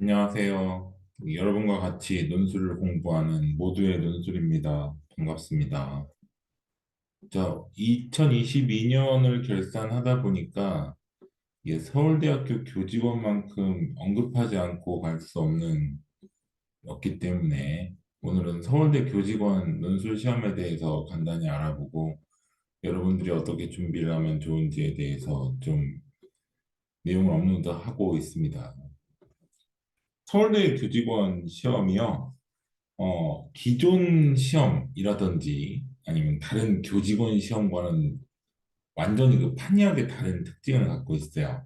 안녕하세요. 여러분과 같이 논술을 공부하는 모두의 논술입니다. 반갑습니다. 2022년을 결산하다 보니까 이게 서울대학교 교직원만큼 언급하지 않고 갈 수 없기 때문에 오늘은 서울대 교직원 논술 시험에 대해서 간단히 알아보고 여러분들이 어떻게 준비를 하면 좋은지에 대해서 좀 내용을 업로드하고 있습니다. 서울대 교직원 시험이요. 기존 시험이라든지 아니면 다른 교직원 시험과는 완전히 그 판이하게 다른 특징을 갖고 있어요.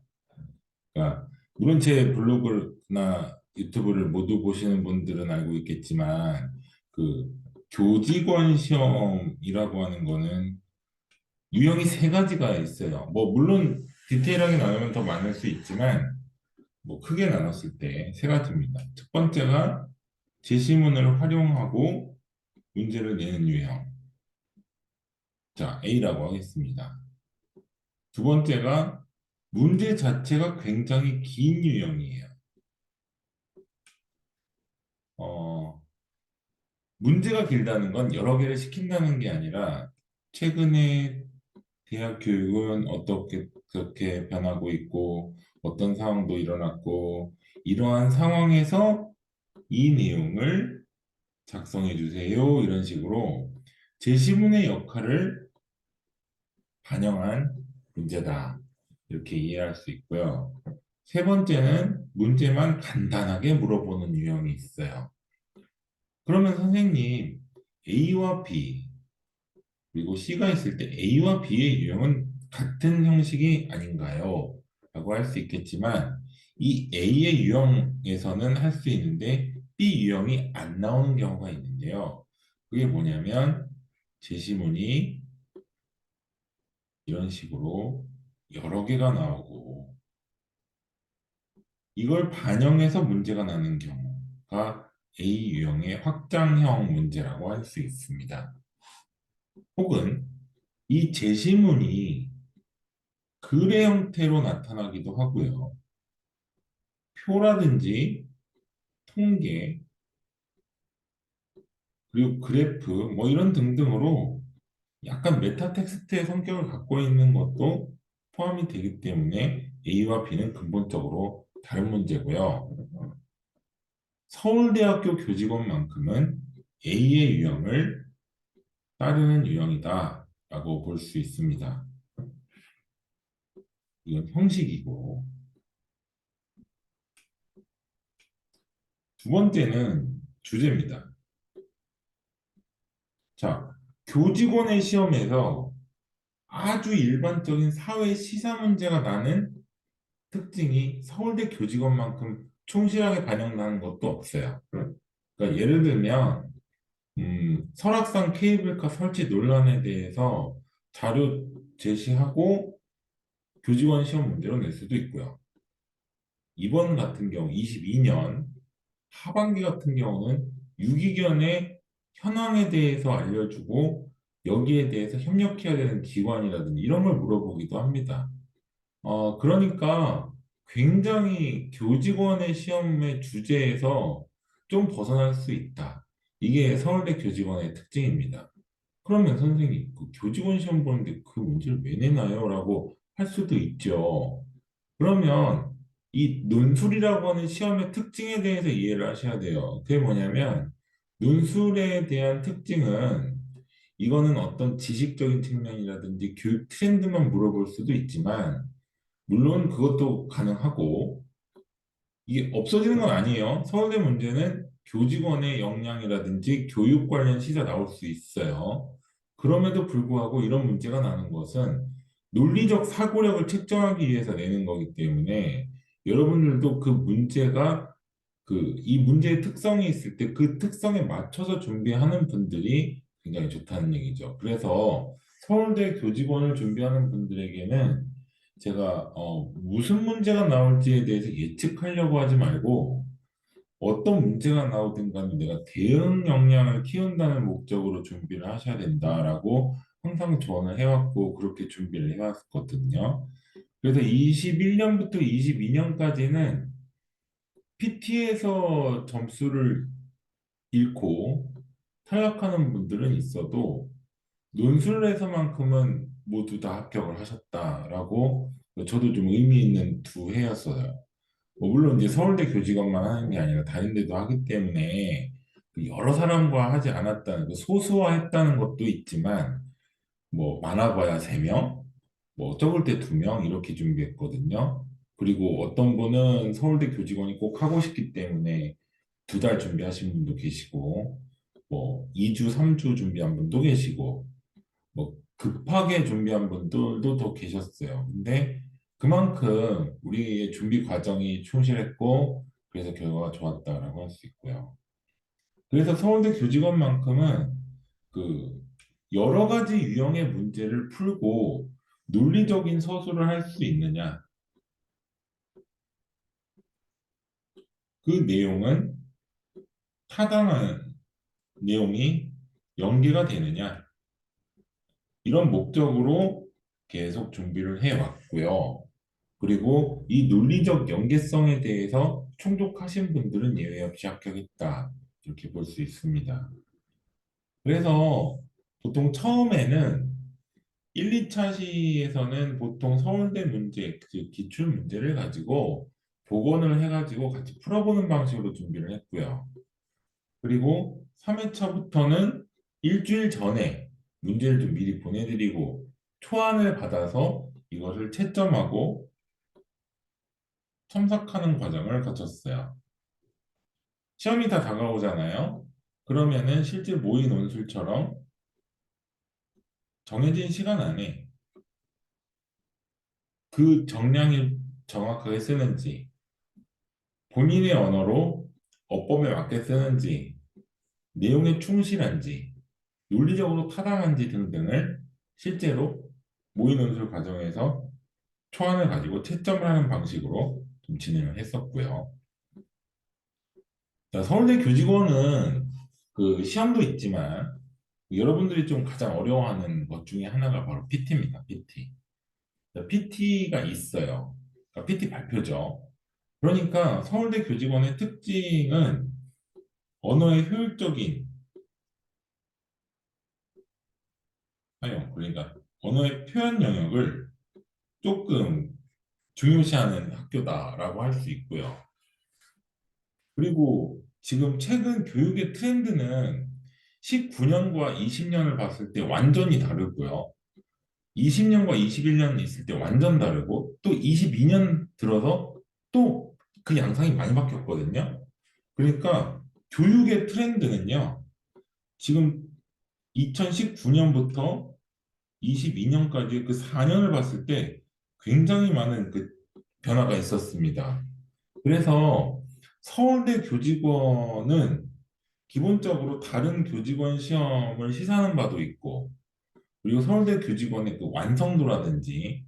그러니까 물론 제 블로그나 유튜브를 모두 보시는 분들은 알고 있겠지만 그 교직원 시험이라고 하는 거는 유형이 세 가지가 있어요. 뭐 물론 디테일하게 나누면 더 많을 수 있지만 뭐 크게 나눴을 때 세 가지입니다. 첫 번째가 제시문을 활용하고 문제를 내는 유형. 자, A라고 하겠습니다. 두 번째가 문제 자체가 굉장히 긴 유형이에요. 어, 문제가 길다는 건 여러 개를 시킨다는 게 아니라 최근에 대학 교육은 어떻게 그렇게 변하고 있고 어떤 상황도 일어났고 이러한 상황에서 이 내용을 작성해 주세요. 이런 식으로 제시문의 역할을 반영한 문제다. 이렇게 이해할 수 있고요. 세 번째는 문제만 간단하게 물어보는 유형이 있어요. 그러면 선생님, A와 B, 그리고 C가 있을 때 A와 B의 유형은 같은 형식이 아닌가요? 라고 할 수 있겠지만, 이 A의 유형에서는 할 수 있는데, B 유형이 안 나오는 경우가 있는데요. 그게 뭐냐면, 제시문이 이런 식으로 여러 개가 나오고, 이걸 반영해서 문제가 나는 경우가 A 유형의 확장형 문제라고 할 수 있습니다. 혹은 이 제시문이 글의 형태로 나타나기도 하고요. 표라든지 통계, 그리고 그래프, 뭐 이런 등등으로 약간 메타 텍스트의 성격을 갖고 있는 것도 포함이 되기 때문에 A와 B는 근본적으로 다른 문제고요. 서울대학교 교직원만큼은 A의 유형을 따르는 유형이다 라고 볼 수 있습니다. 이건 형식이고 두 번째는 주제입니다. 자, 교직원의 시험에서 아주 일반적인 사회 시사 문제가 나는 특징이 서울대 교직원만큼 충실하게 반영나는 것도 없어요. 그러니까 예를 들면 설악산 케이블카 설치 논란에 대해서 자료 제시하고 교직원 시험 문제로 낼 수도 있고요. 이번 같은 경우 22년 하반기 같은 경우는 유기견의 현황에 대해서 알려주고 여기에 대해서 협력해야 되는 기관이라든지 이런 걸 물어보기도 합니다. 그러니까 굉장히 교직원의 시험의 주제에서 좀 벗어날 수 있다. 이게 서울대 교직원의 특징입니다. 그러면 선생님, 그 교직원 시험 보는데 그 문제를 왜 내나요? 라고 할 수도 있죠. 그러면 이 논술이라고 하는 시험의 특징에 대해서 이해를 하셔야 돼요. 그게 뭐냐면 논술에 대한 특징은 이거는 어떤 지식적인 측면이라든지 교육 트렌드만 물어볼 수도 있지만 물론 그것도 가능하고 이게 없어지는 건 아니에요. 서울대 문제는 교직원의 역량이라든지 교육 관련 시사 나올 수 있어요. 그럼에도 불구하고 이런 문제가 나는 것은 논리적 사고력을 측정하기 위해서 내는 거기 때문에 여러분들도 그 문제가 이 문제의 특성이 있을 때 그 특성에 맞춰서 준비하는 분들이 굉장히 좋다는 얘기죠. 그래서 서울대 교직원을 준비하는 분들에게는 제가 무슨 문제가 나올지에 대해서 예측하려고 하지 말고 어떤 문제가 나오든 간에 내가 대응 역량을 키운다는 목적으로 준비를 하셔야 된다라고 항상 조언을 해왔고 그렇게 준비를 해왔거든요. 그래서 21년부터 22년까지는 PT에서 점수를 잃고 탈락하는 분들은 있어도 논술에서만큼은 모두 다 합격을 하셨다라고 저도 좀 의미 있는 두 해였어요. 물론 이제 서울대 교직원만 하는 게 아니라 다른 데도 하기 때문에 그 여러 사람과 하지 않았다는 그 소수화했다는 것도 있지만 뭐 많아봐야 3명, 뭐 적을 때 2명 이렇게 준비했거든요. 그리고 어떤 분은 서울대 교직원이 꼭 하고 싶기 때문에 2달 준비하신 분도 계시고 뭐 2주, 3주 준비한 분도 계시고 뭐 급하게 준비한 분들도 더 계셨어요. 근데 그만큼 우리의 준비 과정이 충실했고 그래서 결과가 좋았다라고 할 수 있고요. 그래서 서울대 교직원만큼은 그 여러 가지 유형의 문제를 풀고 논리적인 서술을 할 수 있느냐, 그 내용은 타당한 내용이 연계가 되느냐, 이런 목적으로 계속 준비를 해왔고요. 그리고 이 논리적 연계성에 대해서 충족하신 분들은 예외 없이 합격했다. 이렇게 볼 수 있습니다. 그래서 보통 처음에는 1, 2차 시에서는 보통 서울대 문제, 그 기출 문제를 가지고 복원을 해가지고 같이 풀어보는 방식으로 준비를 했고요. 그리고 3회차부터는 일주일 전에 문제를 좀 미리 보내드리고 초안을 받아서 이것을 채점하고 첨삭하는 과정을 거쳤어요. 시험이 다 다가오잖아요. 그러면은 실제 모의 논술처럼 정해진 시간 안에 그 정량이 정확하게 쓰는지, 본인의 언어로 어법에 맞게 쓰는지, 내용에 충실한지, 논리적으로 타당한지 등등을 실제로 모의 논술 과정에서 초안을 가지고 채점을 하는 방식으로 좀 진행을 했었고요. 자, 서울대 교직원은 그 시험도 있지만 여러분들이 좀 가장 어려워하는 것 중에 하나가 바로 PT입니다. PT. PT가 있어요. 그러니까 PT 발표죠. 그러니까 서울대 교직원의 특징은 언어의 효율적인 사용, 그러니까 언어의 표현 영역을 조금 중요시하는 학교다라고 할 수 있고요. 그리고 지금 최근 교육의 트렌드는 19년과 20년을 봤을 때 완전히 다르고요. 20년과 21년 있을 때 완전 다르고 또 22년 들어서 또 그 양상이 많이 바뀌었거든요. 그러니까 교육의 트렌드는요. 지금 2019년부터 22년까지 그 4년을 봤을 때 굉장히 많은 그 변화가 있었습니다. 그래서 서울대 교직원은 기본적으로 다른 교직원 시험을 시사하는 바도 있고, 그리고 서울대 교직원의 그 완성도라든지,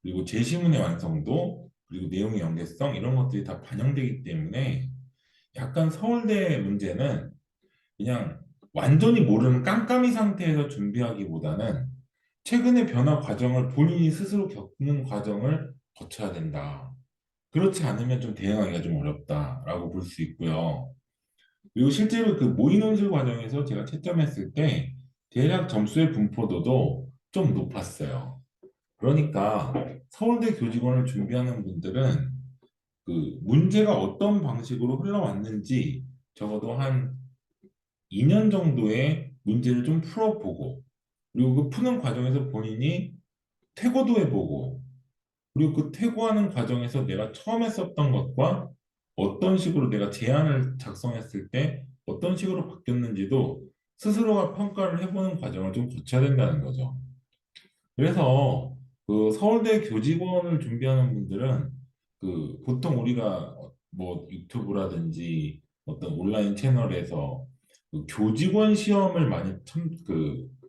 그리고 제시문의 완성도, 그리고 내용의 연계성, 이런 것들이 다 반영되기 때문에 약간 서울대 문제는 그냥 완전히 모르는 깜깜이 상태에서 준비하기보다는 최근의 변화 과정을 본인이 스스로 겪는 과정을 거쳐야 된다. 그렇지 않으면 좀 대응하기가 좀 어렵다라고 볼 수 있고요. 그리고 실제로 그 모의논술 과정에서 제가 채점했을 때 대략 점수의 분포도도 좀 높았어요. 그러니까 서울대 교직원을 준비하는 분들은 그 문제가 어떤 방식으로 흘러왔는지 적어도 한 2년 정도의 문제를 좀 풀어보고 그리고 그 푸는 과정에서 본인이 퇴고도 해보고 그리고 그 퇴고하는 과정에서 내가 처음 했었던 것과 어떤 식으로 내가 제안을 작성했을 때 어떤 식으로 바뀌었는지도 스스로가 평가를 해보는 과정을 좀 거쳐야 된다는 거죠. 그래서 그 서울대 교직원을 준비하는 분들은 그 보통 우리가 뭐 유튜브라든지 어떤 온라인 채널에서 그 교직원 시험을 많이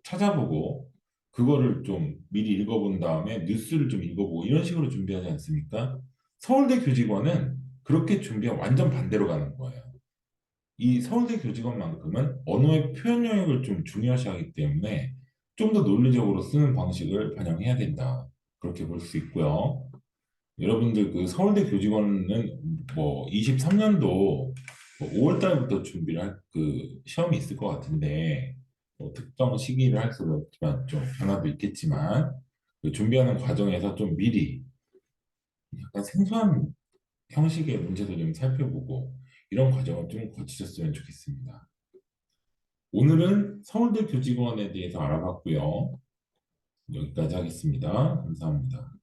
찾아보고 그거를 좀 미리 읽어본 다음에 뉴스를 좀 읽어보고 이런 식으로 준비하지 않습니까? 서울대 교직원은 그렇게 준비한 완전 반대로 가는 거예요. 이 서울대 교직원만큼은 언어의 표현 영역을 좀 중요시하기 때문에 좀 더 논리적으로 쓰는 방식을 반영해야 된다. 그렇게 볼 수 있고요. 여러분들 그 서울대 교직원은 뭐 23년도 5월 달부터 준비를 할 그 시험이 있을 것 같은데 뭐 특정 시기를 할 수는 없지만 좀 변화도 있겠지만 그 준비하는 과정에서 좀 미리 약간 생소한 형식의 문제도 좀 살펴보고 이런 과정을 좀 거치셨으면 좋겠습니다. 오늘은 서울대 교직원에 대해서 알아봤고요. 여기까지 하겠습니다. 감사합니다.